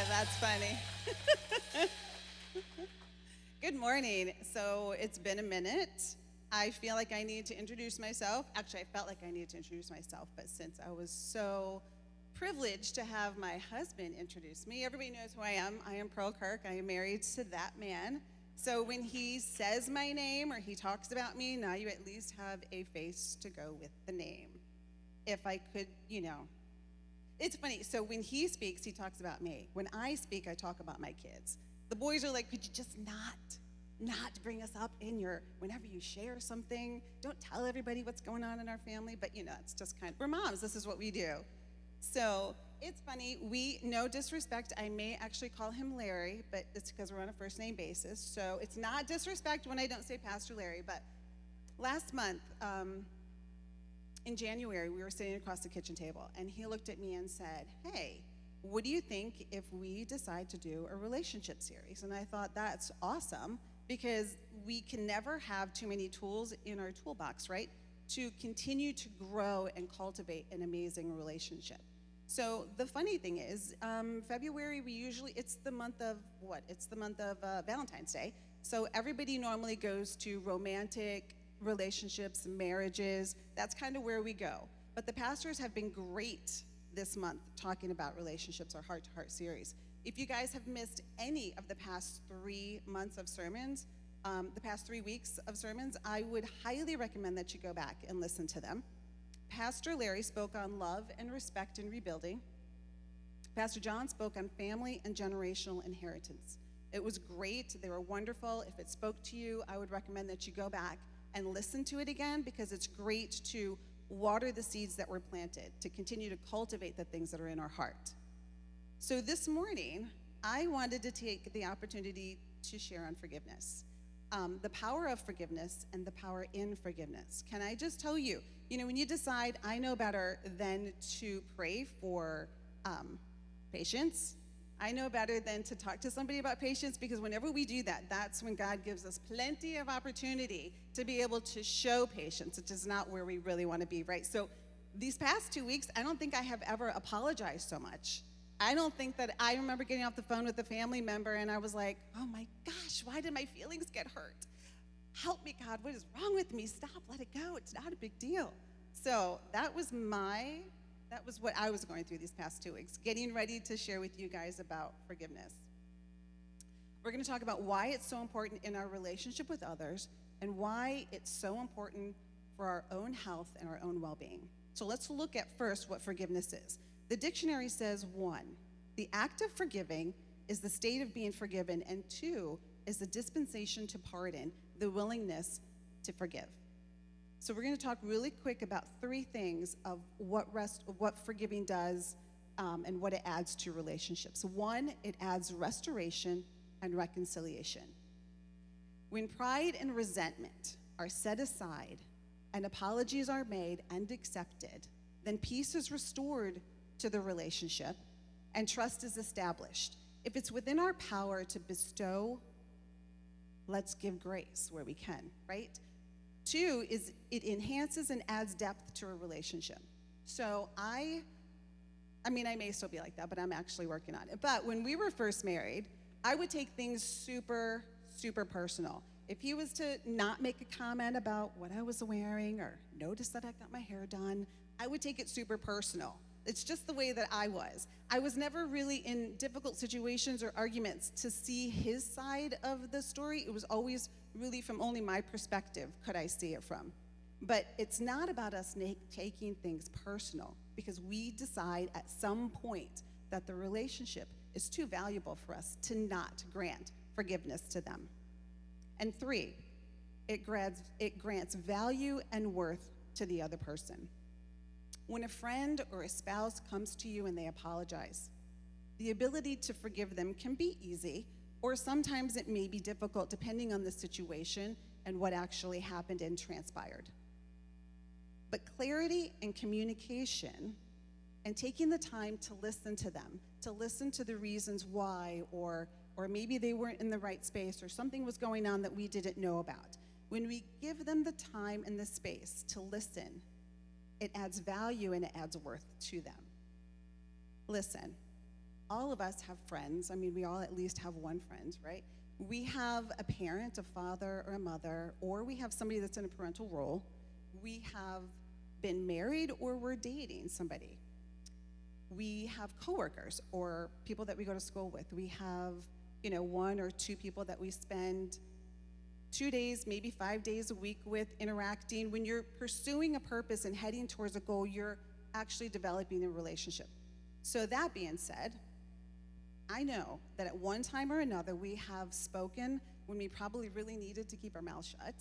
That's funny. Good morning. So it's been a minute. I feel like I need to introduce myself. Actually, I felt like I needed to introduce myself, but since I was so privileged to have my husband introduce me, everybody knows who I am. I am Pearl Kirk. I am married to that man. So when he says my name or he talks about me, now you at least have a face to go with the name. If I could, It's funny. So when he speaks, he talks about me. When I speak, I talk about my kids. The boys are like, could you just not bring us up in whenever you share something, don't tell everybody what's going on in our family. But it's just we're moms. This is what we do. So it's funny. No disrespect, I may actually call him Larry, but it's because we're on a first name basis. So it's not disrespect when I don't say Pastor Larry. But last month, in January, we were sitting across the kitchen table, and he looked at me and said, hey, what do you think if we decide to do a relationship series? And I thought, that's awesome, because we can never have too many tools in our toolbox, right, to continue to grow and cultivate an amazing relationship. So the funny thing is, February, it's the month of Valentine's Day. So everybody normally goes to romantic relationships, marriages. That's kind of where we go. But the pastors have been great this month talking about relationships, our heart-to-heart series. If you guys have missed any of the past 3 months of sermons, the past 3 weeks of sermons, I would highly recommend that you go back and listen to them. Pastor Larry spoke on love and respect and rebuilding. Pastor John spoke on family and generational inheritance. It was great. They were wonderful. If it spoke to you, I would recommend that you go back and listen to it again, because it's great to water the seeds that were planted, to continue to cultivate the things that are in our heart. So this morning, I wanted to take the opportunity to share on forgiveness, the power of forgiveness and the power in forgiveness. Can I just tell you, when you decide, I know better than to pray for patience, I know better than to talk to somebody about patience, because whenever we do that, that's when God gives us plenty of opportunity to be able to show patience, which is not where we really want to be, right? So these past 2 weeks, I don't think I have ever apologized so much. I don't think that I remember getting off the phone with a family member and I was like, oh my gosh, why did my feelings get hurt? Help me, God, what is wrong with me? Stop, let it go. It's not a big deal. So that was what I was going through these past 2 weeks, getting ready to share with you guys about forgiveness. We're going to talk about why it's so important in our relationship with others and why it's so important for our own health and our own well-being. So let's look at first what forgiveness is. The dictionary says 1, the act of forgiving is the state of being forgiven, and 2 is the dispensation to pardon, the willingness to forgive. So we're going to talk really quick about 3 things of what forgiving does and what it adds to relationships. 1, it adds restoration and reconciliation. When pride and resentment are set aside and apologies are made and accepted, then peace is restored to the relationship and trust is established. If it's within our power to bestow, let's give grace where we can, right? 2 is it enhances and adds depth to a relationship. So I may still be like that, but I'm actually working on it. But when we were first married, I would take things super, super personal. If he was to not make a comment about what I was wearing or notice that I got my hair done, I would take it super personal. It's just the way that I was. I was never really in difficult situations or arguments to see his side of the story. It was always really from only my perspective could I see it from. But it's not about us taking things personal, because we decide at some point that the relationship is too valuable for us to not grant forgiveness to them. And 3, it grants value and worth to the other person. When a friend or a spouse comes to you and they apologize, the ability to forgive them can be easy, or sometimes it may be difficult depending on the situation and what actually happened and transpired. But clarity and communication and taking the time to listen to them, to listen to the reasons why, or maybe they weren't in the right space or something was going on that we didn't know about. When we give them the time and the space to listen, it adds value and it adds worth to them. Listen, all of us have friends. I mean, we all at least have one friend, right? We have a parent, a father or a mother, or we have somebody that's in a parental role. We have been married or we're dating somebody. We have coworkers or people that we go to school with. We have, one or two people that we spend 2 days, maybe 5 days a week with interacting. When you're pursuing a purpose and heading towards a goal, you're actually developing a relationship. So that being said, I know that at one time or another we have spoken when we probably really needed to keep our mouths shut.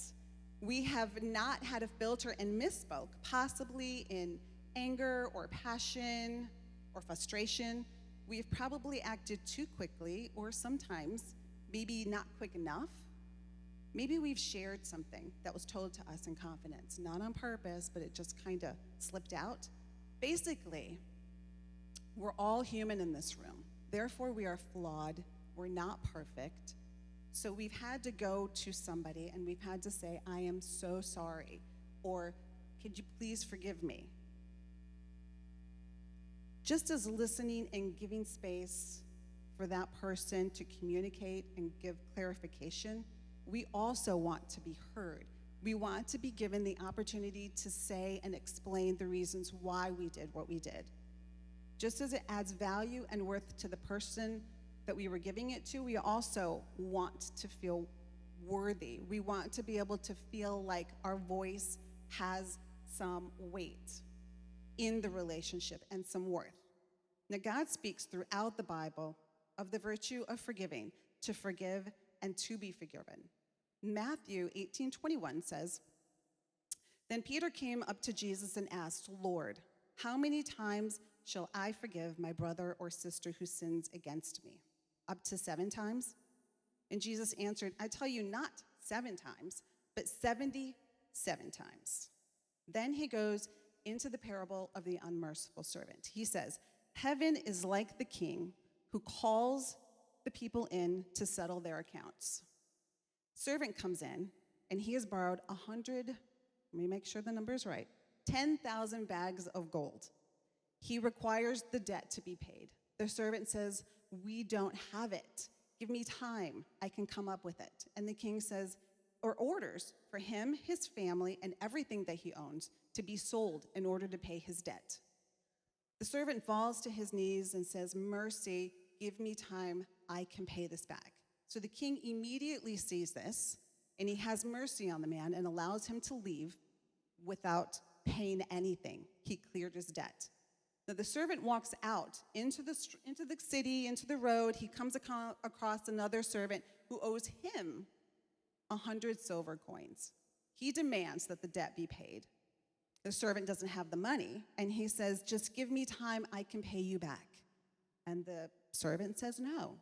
We have not had a filter and misspoke, possibly in anger or passion or frustration. We've probably acted too quickly, or sometimes maybe not quick enough. Maybe we've shared something that was told to us in confidence, not on purpose, but it just kind of slipped out. Basically, we're all human in this room. Therefore, we are flawed. We're not perfect. So we've had to go to somebody and we've had to say, I am so sorry, or could you please forgive me? Just as listening and giving space for that person to communicate and give clarification, we also want to be heard. We want to be given the opportunity to say and explain the reasons why we did what we did. Just as it adds value and worth to the person that we were giving it to, we also want to feel worthy. We want to be able to feel like our voice has some weight in the relationship and some worth. Now, God speaks throughout the Bible of the virtue of forgiving, to forgive and to be forgiven. Matthew 18:21 says, Then Peter came up to Jesus and asked, Lord, how many times shall I forgive my brother or sister who sins against me? Up to 7 times? And Jesus answered, I tell you, not 7 times, but 77 times. Then he goes into the parable of the unmerciful servant. He says, Heaven is like the king who calls the people in to settle their accounts. Servant comes in, and he has borrowed 100, let me make sure the number is right, 10,000 bags of gold. He requires the debt to be paid. The servant says, we don't have it. Give me time. I can come up with it. And the king says, or orders for him, his family, and everything that he owns to be sold in order to pay his debt. The servant falls to his knees and says, mercy, give me time. I can pay this back. So the king immediately sees this, and he has mercy on the man and allows him to leave without paying anything. He cleared his debt. Now the servant walks out into the city, into the road. He comes across another servant who owes him 100 silver coins. He demands that the debt be paid. The servant doesn't have the money, and he says, just give me time, I can pay you back. And the servant says no,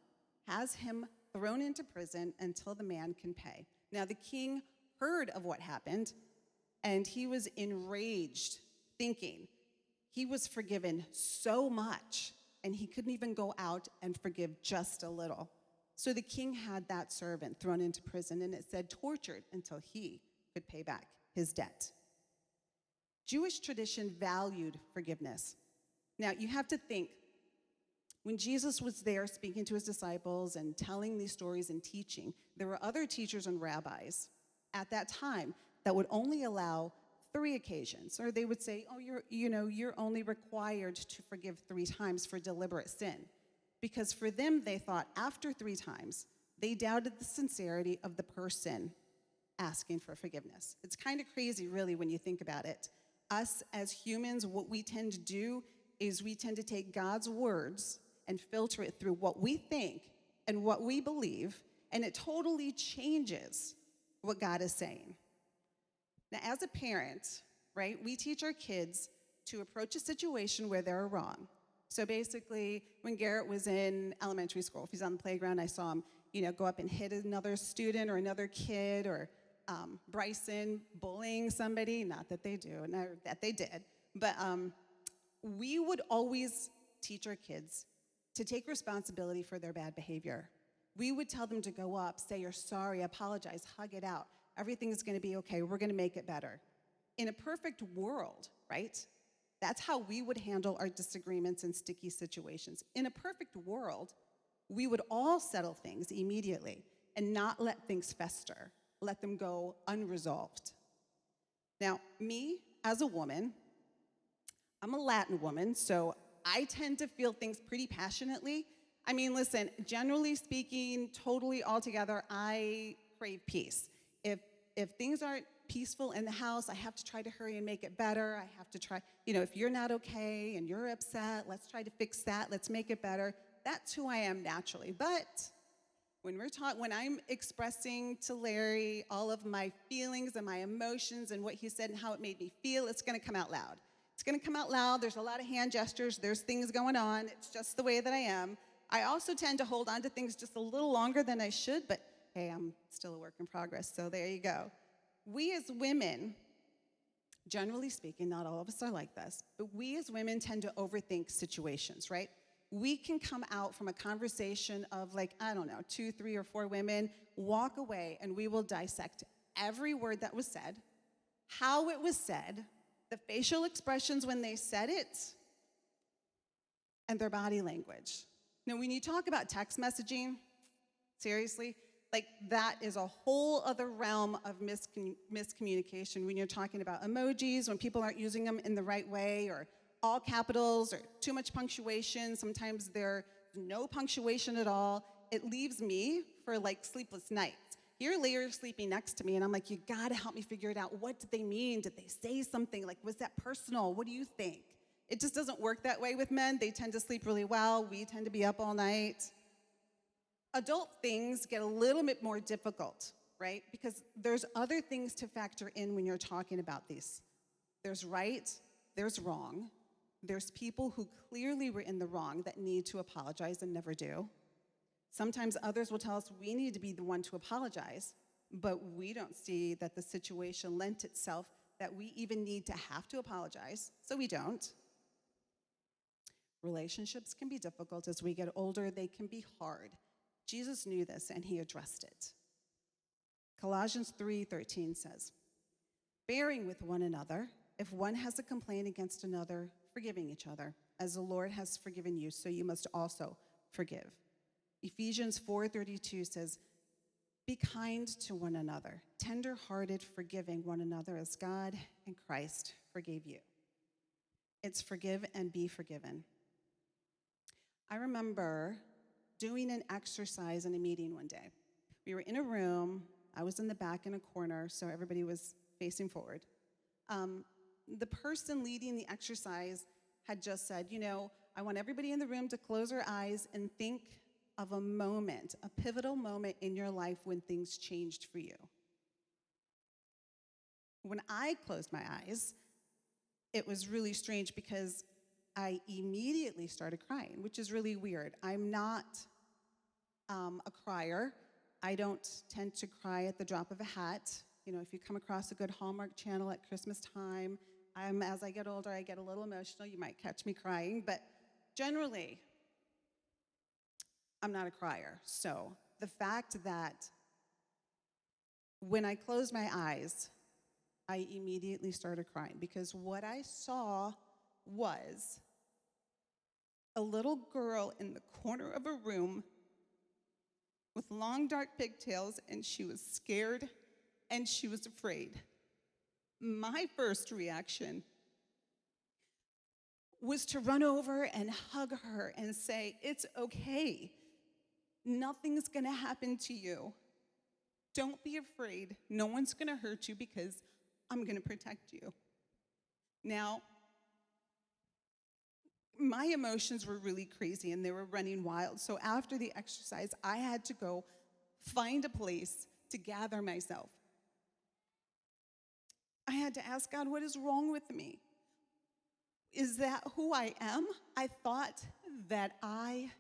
has him thrown into prison until the man can pay. Now the king heard of what happened, and he was enraged, thinking he was forgiven so much, and he couldn't even go out and forgive just a little. So the king had that servant thrown into prison, and it said tortured until he could pay back his debt. Jewish tradition valued forgiveness. Now, you have to think, when Jesus was there speaking to his disciples and telling these stories and teaching, there were other teachers and rabbis at that time that would only allow 3 occasions, or they would say, oh, you're only required to forgive 3 times for deliberate sin. Because for them, they thought after 3 times, they doubted the sincerity of the person asking for forgiveness. It's kind of crazy, really, when you think about it. Us as humans, what we tend to do is we tend to take God's words and filter it through what we think and what we believe, and it totally changes what God is saying. Now, as a parent, right, we teach our kids to approach a situation where they're wrong. So basically, when Garrett was in elementary school, if he's on the playground, I saw him, go up and hit another student or another kid, or Bryson bullying somebody, not that they do, not that they did, but we would always teach our kids to take responsibility for their bad behavior. We would tell them to go up, say you're sorry, apologize, hug it out. Everything's going to be okay. We're going to make it better. In a perfect world, right? That's how we would handle our disagreements in sticky situations. In a perfect world, we would all settle things immediately and not let things fester, let them go unresolved. Now, me as a woman, I'm a Latin woman, so I tend to feel things pretty passionately. I mean, listen, generally speaking, totally altogether, I crave peace. If things aren't peaceful in the house, I have to try to hurry and make it better. I have to try, if you're not okay and you're upset, let's try to fix that. Let's make it better. That's who I am naturally. But when I'm expressing to Larry all of my feelings and my emotions and what he said and how it made me feel, it's going to come out loud. It's going to come out loud. There's a lot of hand gestures. There's things going on. It's just the way that I am. I also tend to hold on to things just a little longer than I should, but hey, I'm still a work in progress, so there you go. We as women, generally speaking, not all of us are like this, but we as women tend to overthink situations, right? We can come out from a conversation of 2, 3, or 4 women, walk away, and we will dissect every word that was said, how it was said, the facial expressions when they said it, and their body language. Now, when you talk about text messaging, seriously, that is a whole other realm of miscommunication when you're talking about emojis, when people aren't using them in the right way, or all capitals, or too much punctuation. Sometimes there's no punctuation at all. It leaves me for sleepless nights. Here Larry's sleeping next to me, and I'm like, you gotta help me figure it out. What did they mean? Did they say something? Was that personal? What do you think? It just doesn't work that way with men. They tend to sleep really well. We tend to be up all night. Adult things get a little bit more difficult, right? Because there's other things to factor in when you're talking about these. There's right, there's wrong. There's people who clearly were in the wrong that need to apologize and never do. Sometimes others will tell us we need to be the one to apologize, but we don't see that the situation lent itself that we even need to have to apologize, so we don't. Relationships can be difficult as we get older. They can be hard. Jesus knew this, and he addressed it. Colossians 3:13 says, bearing with one another, if one has a complaint against another, forgiving each other, as the Lord has forgiven you, so you must also forgive. Ephesians 4:32 says, be kind to one another, tender-hearted, forgiving one another as God and Christ forgave you. It's forgive and be forgiven. I remember doing an exercise in a meeting one day. We were in a room. I was in the back in a corner, so everybody was facing forward. The person leading the exercise had just said, I want everybody in the room to close their eyes and think of a moment, a pivotal moment in your life when things changed for you. When I closed my eyes, it was really strange because I immediately started crying, which is really weird. I'm not a crier. I don't tend to cry at the drop of a hat. If you come across a good Hallmark channel at Christmas time, as I get older, I get a little emotional. You might catch me crying, but generally, I'm not a crier. So the fact that when I closed my eyes, I immediately started crying because what I saw was a little girl in the corner of a room with long, dark pigtails, and she was scared and she was afraid. My first reaction was to run over and hug her and say, it's okay. Nothing's gonna happen to you. Don't be afraid. No one's gonna hurt you because I'm gonna protect you. Now, my emotions were really crazy and they were running wild. So after the exercise, I had to go find a place to gather myself. I had to ask God, what is wrong with me? Is that who I am? I thought that I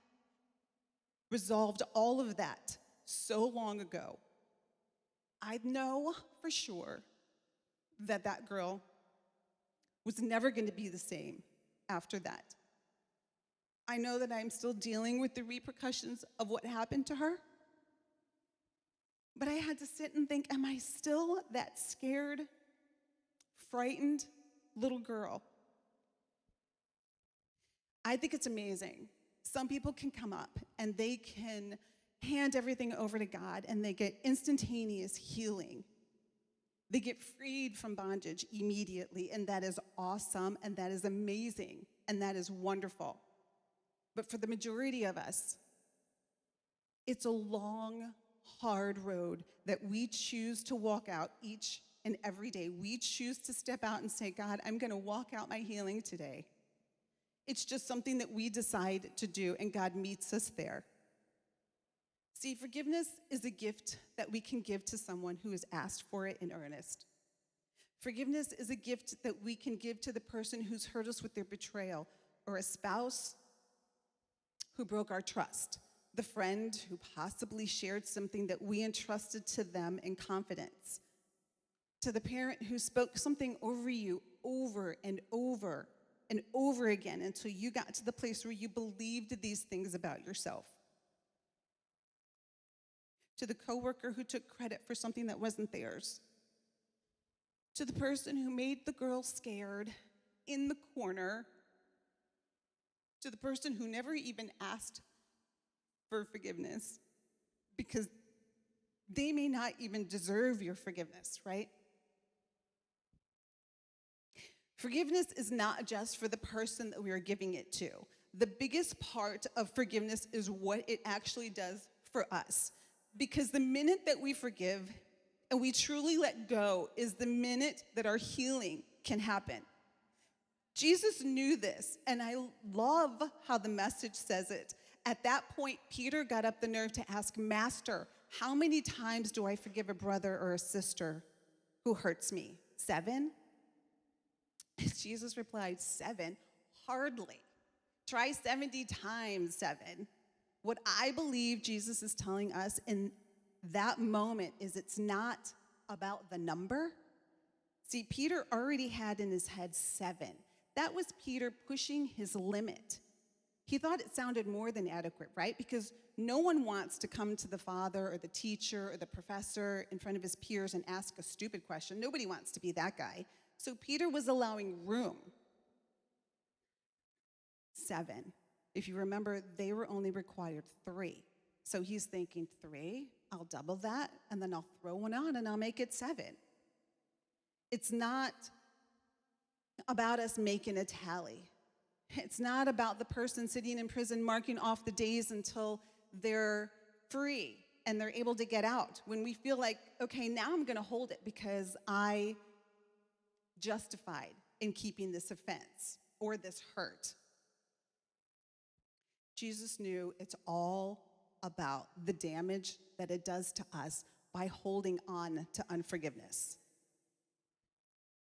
resolved all of that so long ago. I know for sure that that girl was never going to be the same after that. I know that I'm still dealing with the repercussions of what happened to her. But I had to sit and think, am I still that scared, frightened little girl? I think it's amazing. Some people can come up and they can hand everything over to God and they get instantaneous healing. They get freed from bondage immediately, and that is awesome, and that is amazing, and that is wonderful. But for the majority of us, it's a long, hard road that we choose to walk out each and every day. We choose to step out and say, God, I'm going to walk out my healing today. It's just something that we decide to do, and God meets us there. See, forgiveness is a gift that we can give to someone who has asked for it in earnest. Forgiveness is a gift that we can give to the person who's hurt us with their betrayal, or a spouse who broke our trust, the friend who possibly shared something that we entrusted to them in confidence, to the parent who spoke something over you over and over and over again until you got to the place where you believed these things about yourself, to the coworker who took credit for something that wasn't theirs, to the person who made the girl scared in the corner, to the person who never even asked for forgiveness because they may not even deserve your forgiveness, right? Forgiveness is not just for the person that we are giving it to. The biggest part of forgiveness is what it actually does for us. Because the minute that we forgive and we truly let go is the minute that our healing can happen. Jesus knew this, and I love how the Message says it. At that point, Peter got up the nerve to ask, Master, how many times do I forgive a brother or a sister who hurts me? 7? Jesus replied, 7? Hardly. Try 70 times 7. What I believe Jesus is telling us in that moment is it's not about the number. See, Peter already had in his head 7. That was Peter pushing his limit. He thought it sounded more than adequate, right? Because no one wants to come to the father or the teacher or the professor in front of his peers and ask a stupid question. Nobody wants to be that guy. So Peter was allowing room. 7. If you remember, they were only required 3. So he's thinking 3, I'll double that, and then I'll throw one on and I'll make it 7. It's not about us making a tally. It's not about the person sitting in prison marking off the days until they're free and they're able to get out. When we feel like, okay, now I'm going to hold it because I justified in keeping this offense or this hurt. Jesus knew it's all about the damage that it does to us by holding on to unforgiveness.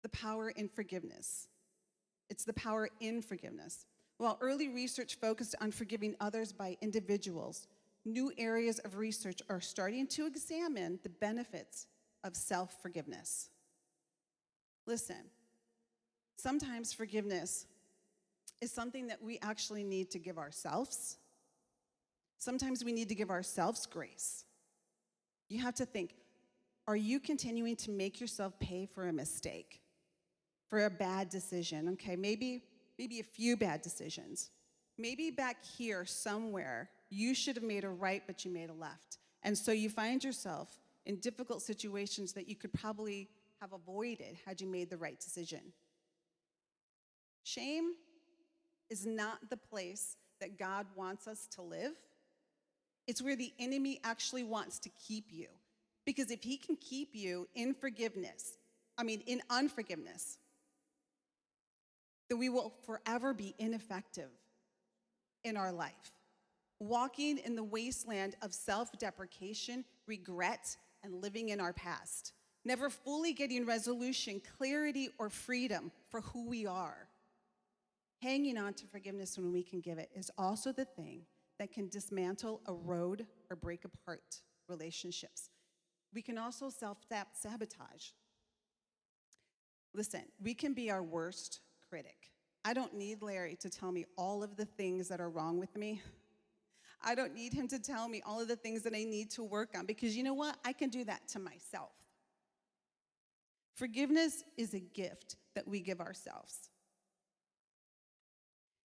The power in forgiveness. It's the power in forgiveness. While early research focused on forgiving others by individuals, new areas of research are starting to examine the benefits of self-forgiveness. Listen, sometimes forgiveness is something that we actually need to give ourselves. Sometimes we need to give ourselves grace. You have to think, are you continuing to make yourself pay for a mistake, for a bad decision? Okay, maybe a few bad decisions. Maybe back here somewhere, you should have made a right, but you made a left. And so you find yourself in difficult situations that you could probably have avoided had you made the right decision. Shame is not the place that God wants us to live. It's where the enemy actually wants to keep you. Because if he can keep you in unforgiveness, then we will forever be ineffective in our life, walking in the wasteland of self-deprecation, regret, and living in our past, never fully getting resolution, clarity, or freedom for who we are. Hanging on to forgiveness when we can give it is also the thing that can dismantle, erode, or break apart relationships. We can also self-sabotage. Listen, we can be our worst critic. I don't need Larry to tell me all of the things that are wrong with me. I don't need him to tell me all of the things that I need to work on, because you know what? I can do that to myself. Forgiveness is a gift that we give ourselves.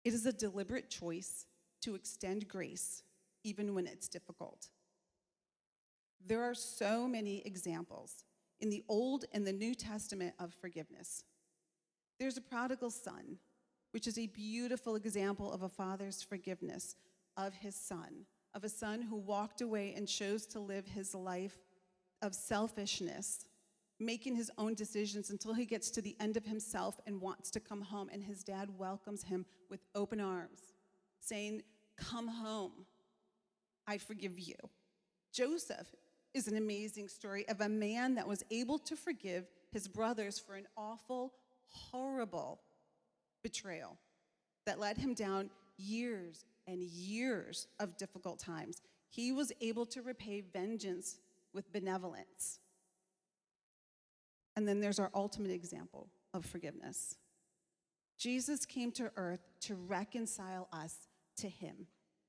It is a deliberate choice to extend grace even when it's difficult. There are so many examples in the Old and the New Testament of forgiveness. There's a prodigal son, which is a beautiful example of a father's forgiveness of his son, of a son who walked away and chose to live his life of selfishness, making his own decisions until he gets to the end of himself and wants to come home, and his dad welcomes him with open arms, saying, "Come home, I forgive you." Joseph is an amazing story of a man that was able to forgive his brothers for an awful, horrible betrayal that led him down years and years of difficult times. He was able to repay vengeance with benevolence. And then there's our ultimate example of forgiveness. Jesus came to earth to reconcile us to him,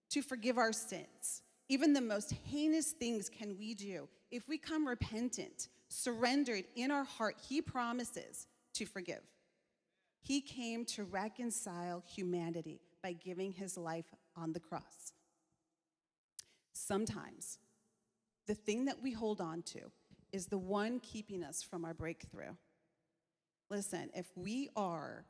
to forgive our sins. Even the most heinous things can we do if we come repentant, surrendered in our heart. He promises to forgive. He came to reconcile humanity by giving his life on the cross. Sometimes the thing that we hold on to is the one keeping us from our breakthrough. Listen, if we are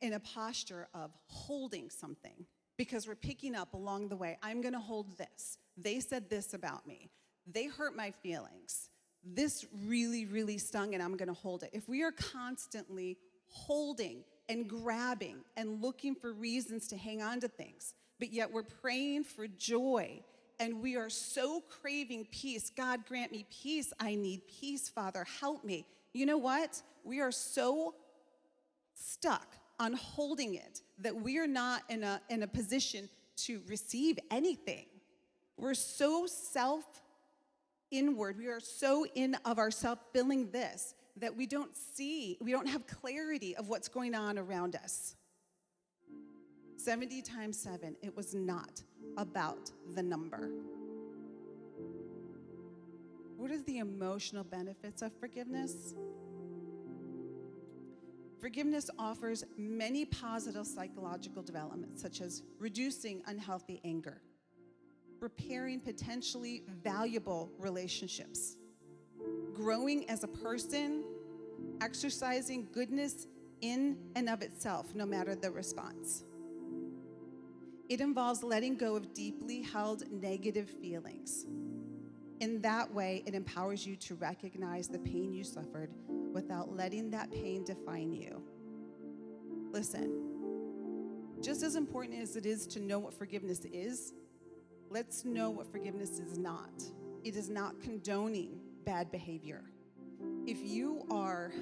in a posture of holding something because we're picking up along the way, I'm going to hold this. They said this about me. They hurt my feelings. This really, really stung, and I'm going to hold it. If we are constantly holding and grabbing and looking for reasons to hang on to things, but yet we're praying for joy, and we are so craving peace. God, grant me peace. I need peace, Father. Help me. You know what? We are so stuck on holding it that we are not in a position to receive anything. We're so self-inward. We are so in of ourselves feeling this that we don't have clarity of what's going on around us. 70 times 7, it was not about the number. What are the emotional benefits of forgiveness? Forgiveness offers many positive psychological developments, such as reducing unhealthy anger, repairing potentially valuable relationships, growing as a person, exercising goodness in and of itself, no matter the response. It involves letting go of deeply held negative feelings. In that way, it empowers you to recognize the pain you suffered without letting that pain define you. Listen, just as important as it is to know what forgiveness is, let's know what forgiveness is not. It is not condoning bad behavior. If you are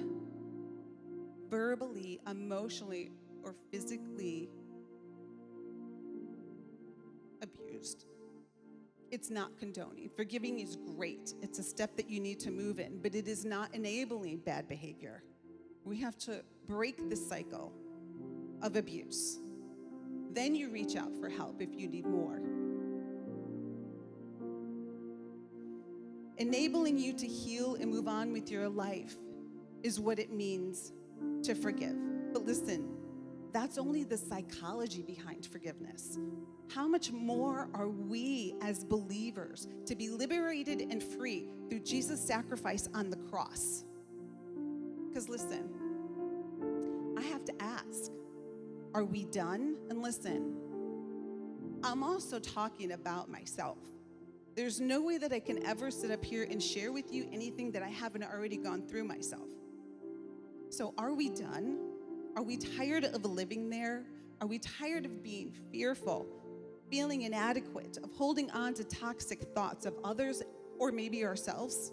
verbally, emotionally, or physically abused, it's not condoning. Forgiving is great. It's a step that you need to move in, but it is not enabling bad behavior. We have to break the cycle of abuse. Then you reach out for help if you need more. Enabling you to heal and move on with your life is what it means to forgive. But listen, that's only the psychology behind forgiveness. How much more are we as believers to be liberated and free through Jesus' sacrifice on the cross? Because listen, I have to ask, are we done? And listen, I'm also talking about myself. There's no way that I can ever sit up here and share with you anything that I haven't already gone through myself. So are we done? Are we tired of living there? Are we tired of being fearful, feeling inadequate, of holding on to toxic thoughts of others or maybe ourselves,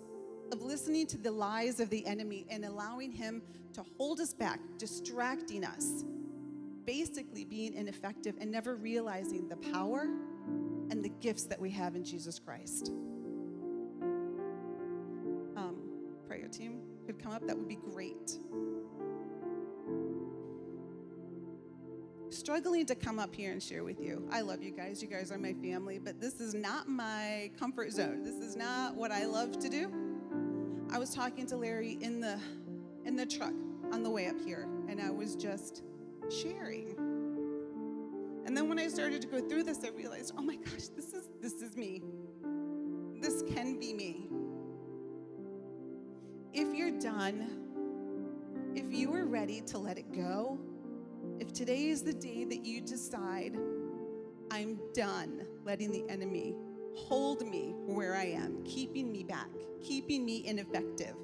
of listening to the lies of the enemy and allowing him to hold us back, distracting us, basically being ineffective and never realizing the power and the gifts that we have in Jesus Christ? Prayer team could come up, that would be great. Struggling to come up here and share with you. I love you guys. You guys are my family, but this is not my comfort zone. This is not what I love to do. I was talking to Larry in the truck on the way up here, and I was just sharing And then when I started to go through this, I realized, oh my gosh, this is me. This can be me. If you're done, if you are ready to let it go, if today is the day that you decide, I'm done letting the enemy hold me where I am, keeping me back, keeping me ineffective.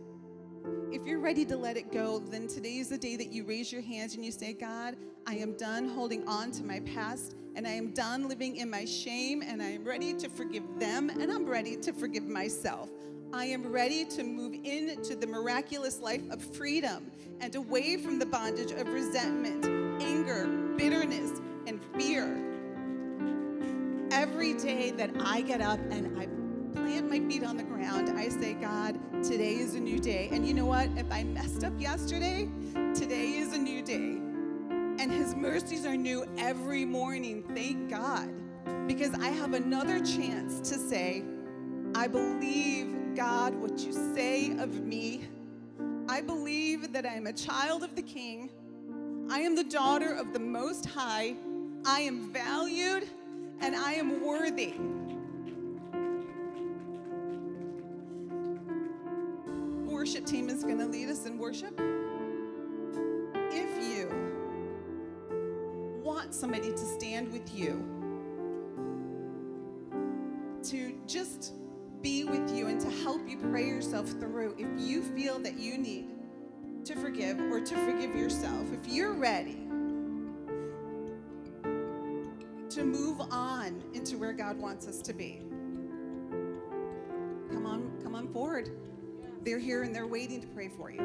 If you're ready to let it go, then today is the day that you raise your hands and you say, God, I am done holding on to my past, and I am done living in my shame, and I am ready to forgive them, and I'm ready to forgive myself. I am ready to move into the miraculous life of freedom and away from the bondage of resentment, anger, bitterness, and fear. Every day that I get up and I plant my feet on the ground, I say, God, today is a new day. And you know what? If I messed up yesterday, today is a new day. And his mercies are new every morning, thank God. Because I have another chance to say, I believe, God, what you say of me. I believe that I am a child of the King. I am the daughter of the Most High. I am valued and I am worthy. Worship team is going to lead us in worship. If you want somebody to stand with you, to just be with you and to help you pray yourself through, if you feel that you need to forgive or to forgive yourself, if you're ready to move on into where God wants us to be, come on forward. They're here and they're waiting to pray for you.